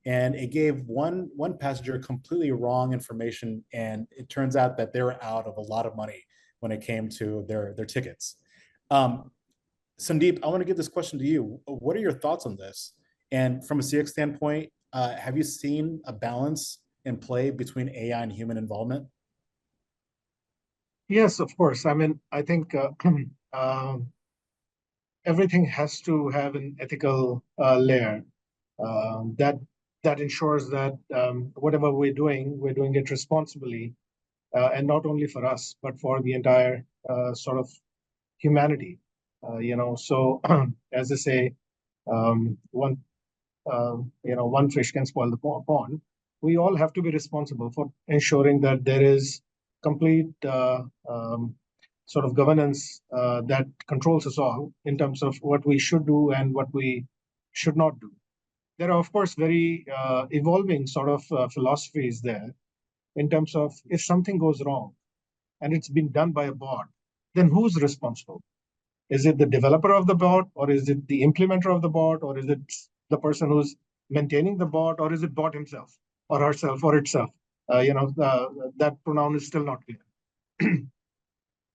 And it gave one passenger completely wrong information, and it turns out that they were out of a lot of money when it came to their tickets. Sandeep, I want to give this question to you. What are your thoughts on this? And from a CX standpoint, have you seen a balance in play between AI and human involvement? Yes, of course. I mean, I think everything has to have an ethical layer that ensures that whatever we're doing it responsibly, and not only for us, but for the entire sort of humanity. So as they say, one fish can spoil the pond. We all have to be responsible for ensuring that there is complete sort of governance that controls us all in terms of what we should do and what we should not do. There are, of course, very evolving sort of philosophies there in terms of, if something goes wrong and it's been done by a bot, then who's responsible? Is it the developer of the bot, or is it the implementer of the bot, or is it the person who's maintaining the bot, or is it bot himself or herself or itself? That pronoun is still not clear.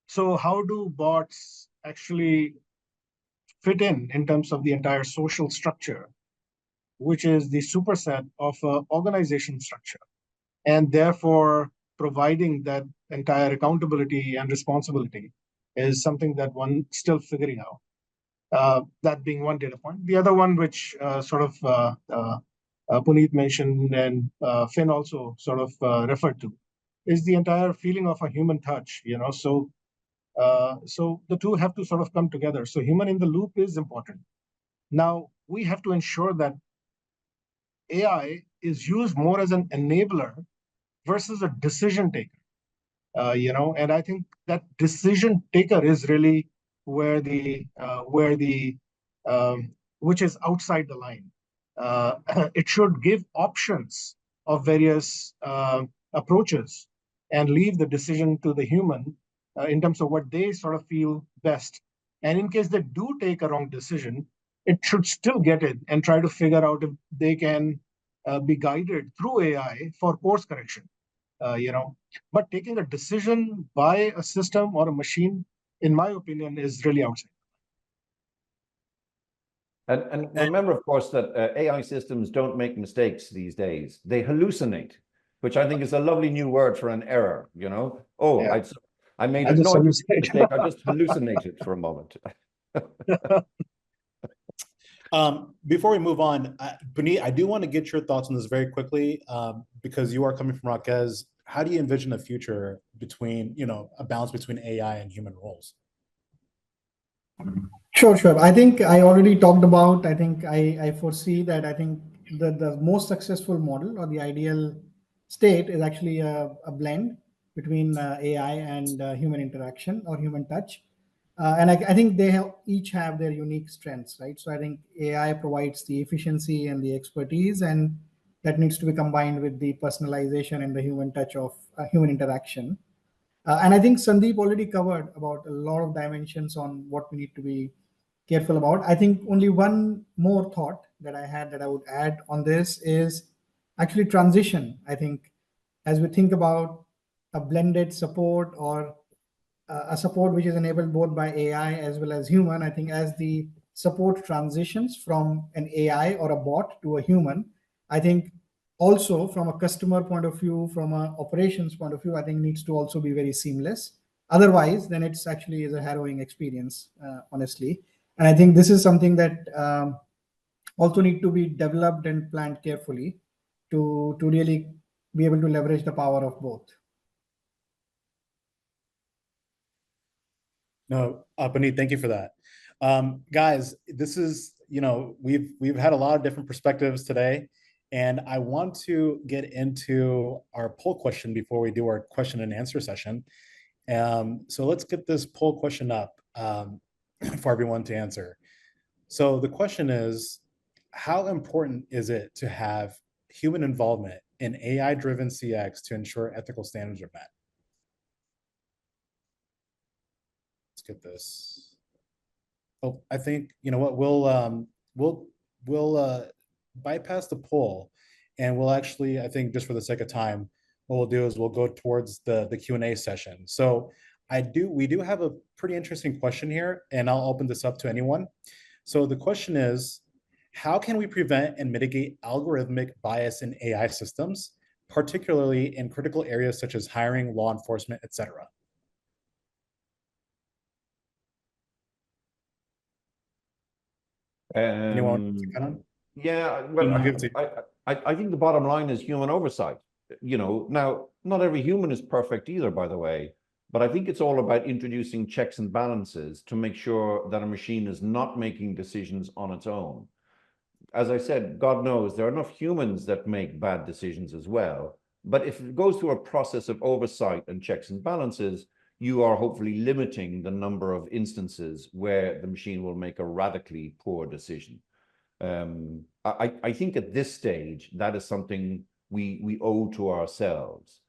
So how do bots actually fit in terms of the entire social structure, which is the superset of organization structure, and therefore providing that entire accountability and responsibility is something that one still figuring out. That being one data point. The other one, which Puneet mentioned and Finn also sort of referred to, is the entire feeling of a human touch. So the two have to sort of come together. So human in the loop is important. Now we have to ensure that AI is used more as an enabler versus a decision taker. And I think that decision taker is really where the which is outside the line. It should give options of various approaches and leave the decision to the human in terms of what they sort of feel best. And in case they do take a wrong decision, it should still get it and try to figure out if they can be guided through AI for course correction. But taking a decision by a system or a machine, in my opinion, is really outside. And remember, of course, that AI systems don't make mistakes these days. They hallucinate, which I think is a lovely new word for an error. Oh, yeah. I made a noise mistake. I just hallucinated for a moment. Before we move on, Puneet, I do want to get your thoughts on this very quickly, because you are coming from Raquez. How do you envision the future between, a balance between AI and human roles? Sure. I think I already talked about, I think I foresee that I think the most successful model or the ideal state is actually a blend between AI and human interaction or human touch. And I think they each have their unique strengths, right? So I think AI provides the efficiency and the expertise, and that needs to be combined with the personalization and the human touch of human interaction. And I think Sandeep already covered about a lot of dimensions on what we need to be careful about. I think only one more thought that I had that I would add on this is actually transition. I think as we think about a blended support or a support which is enabled both by AI as well as human, I think as the support transitions from an AI or a bot to a human, I think also from a customer point of view, from an operations point of view, I think needs to also be very seamless. Otherwise, then it's actually is a harrowing experience, honestly. And I think this is something that also need to be developed and planned carefully to really be able to leverage the power of both. No, Puneet, thank you for that. Guys, this is, we've had a lot of different perspectives today, and I want to get into our poll question before we do our question and answer session. So let's get this poll question up for everyone to answer. So the question is, how important is it to have human involvement in AI-driven CX to ensure ethical standards are met? Let's get this. Oh, I think, you know what, we'll bypass the poll, and we'll actually, I think just for the sake of time, what we'll do is we'll go towards the Q&A session. So we do have a pretty interesting question here, and I'll open this up to anyone. So the question is, how can we prevent and mitigate algorithmic bias in AI systems, particularly in critical areas such as hiring, law enforcement, etc.? Anyone? Yeah, well, I think the bottom line is human oversight. Now, not every human is perfect either, by the way, but I think it's all about introducing checks and balances to make sure that a machine is not making decisions on its own. As I said, God knows there are enough humans that make bad decisions as well. But if it goes through a process of oversight and checks and balances, you are hopefully limiting the number of instances where the machine will make a radically poor decision. I think at this stage, that is something we owe to ourselves,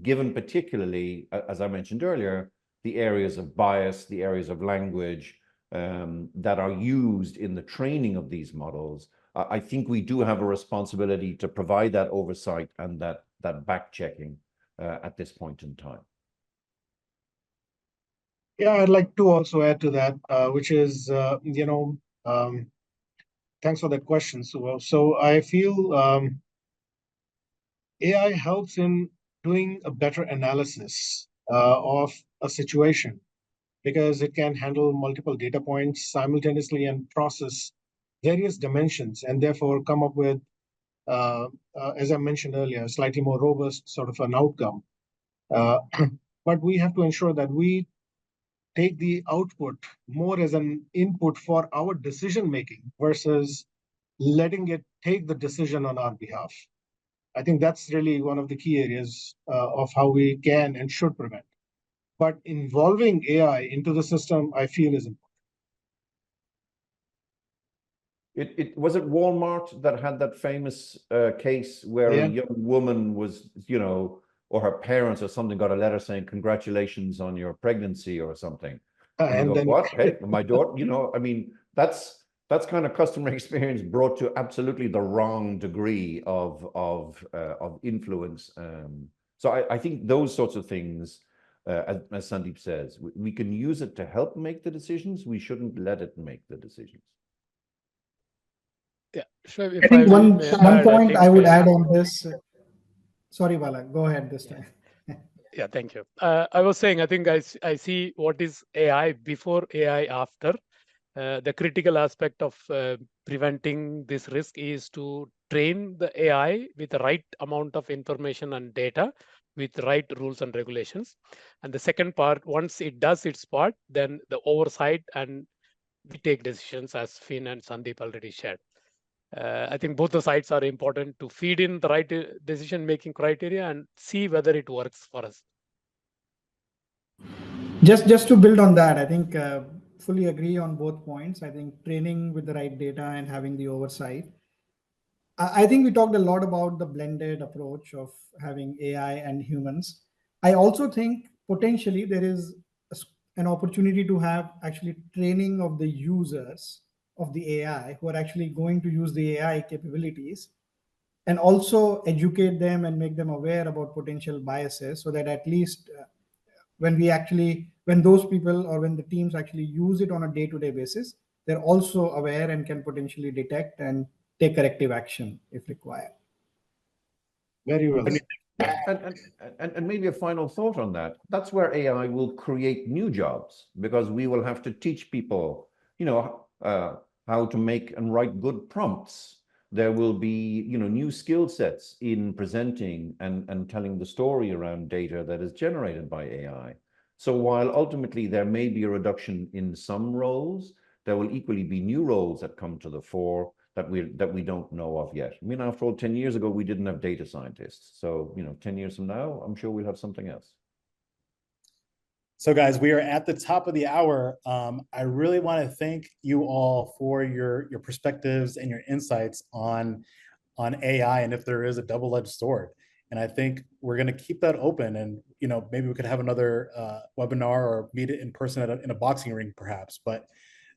given particularly, as I mentioned earlier, the areas of bias, the areas of language that are used in the training of these models. I think we do have a responsibility to provide that oversight and that back checking at this point in time. Yeah, I'd like to also add to that, which is, thanks for that question, Suvo. So I feel AI helps in doing a better analysis of a situation because it can handle multiple data points simultaneously and process various dimensions and therefore come up with, as I mentioned earlier, a slightly more robust sort of an outcome. But we have to ensure that we take the output more as an input for our decision making versus letting it take the decision on our behalf. I think that's really one of the key areas of how we can and should prevent. But involving AI into the system, I feel is important. It was it Walmart that had that famous case where a young woman was, or her parents or something got a letter saying congratulations on your pregnancy or something. And go, then what? Hey, my daughter, I mean, that's kind of customer experience brought to absolutely the wrong degree of influence. So I think those sorts of things, as Sandeep says, we can use it to help make the decisions. We shouldn't let it make the decisions. Yeah, sure. I think one point I would add on this. Sorry, Bala, go ahead this time. Yeah, thank you. I was saying, I think I see what is AI before, AI after. The critical aspect of preventing this risk is to train the AI with the right amount of information and data with the right rules and regulations. And the second part, once it does its part, then the oversight and we take decisions, as Finn and Sandeep already shared. I think both the sides are important to feed in the right decision-making criteria and see whether it works for us. Just to build on that, I think fully agree on both points. I think training with the right data and having the oversight. I think we talked a lot about the blended approach of having AI and humans. I also think potentially there is an opportunity to have actually training of the users of the AI who are actually going to use the AI capabilities, and also educate them and make them aware about potential biases, so that at least when those people or when the teams actually use it on a day-to-day basis, they're also aware and can potentially detect and take corrective action if required. Very well. And maybe a final thought on that. That's where AI will create new jobs, because we will have to teach people, how to make and write good prompts. There will be, new skill sets in presenting and telling the story around data that is generated by AI. So while ultimately there may be a reduction in some roles, there will equally be new roles that come to the fore that we don't know of yet. I mean, after all, 10 years ago, we didn't have data scientists. So, 10 years from now, I'm sure we'll have something else. So guys, we are at the top of the hour. I really want to thank you all for your perspectives and your insights on AI and if there is a double-edged sword. And I think we're going to keep that open, and maybe we could have another webinar or meet it in person in a boxing ring perhaps. But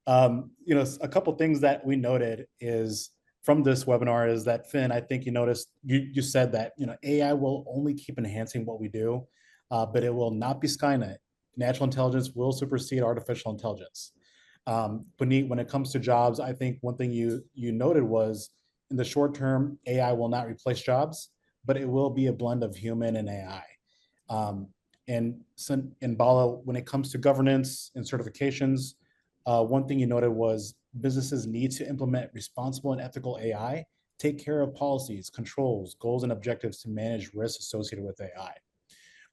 a couple things that we noted is from this webinar is that, Finn, I think you said that AI will only keep enhancing what we do, but it will not be Skynet. Natural intelligence will supersede artificial intelligence. Puneet, when it comes to jobs, I think one thing you noted was in the short term, AI will not replace jobs, but it will be a blend of human and AI. And Bala, when it comes to governance and certifications, one thing you noted was businesses need to implement responsible and ethical AI, take care of policies, controls, goals, and objectives to manage risks associated with AI.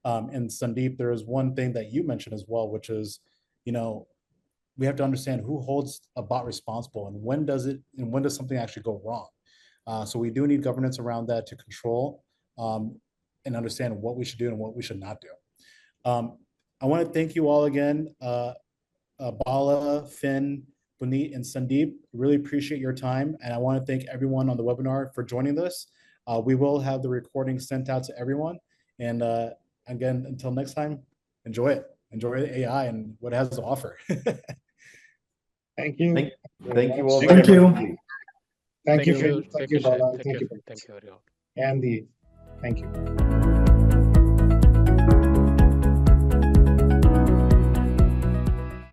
And Sandeep, there is one thing that you mentioned as well, which is, we have to understand who holds a bot responsible and when does something actually go wrong. So we do need governance around that to control and understand what we should do and what we should not do. I want to thank you all again, Bala, Finn, Puneet, and Sandeep. Really appreciate your time. And I want to thank everyone on the webinar for joining this. We will have the recording sent out to everyone. And again, until next time, enjoy it. Enjoy the AI and what it has to offer. Thank you. Thank you all. Thank you. Thank you, Finn. Thank you, Bala. Thank you, everyone. Andy, thank you.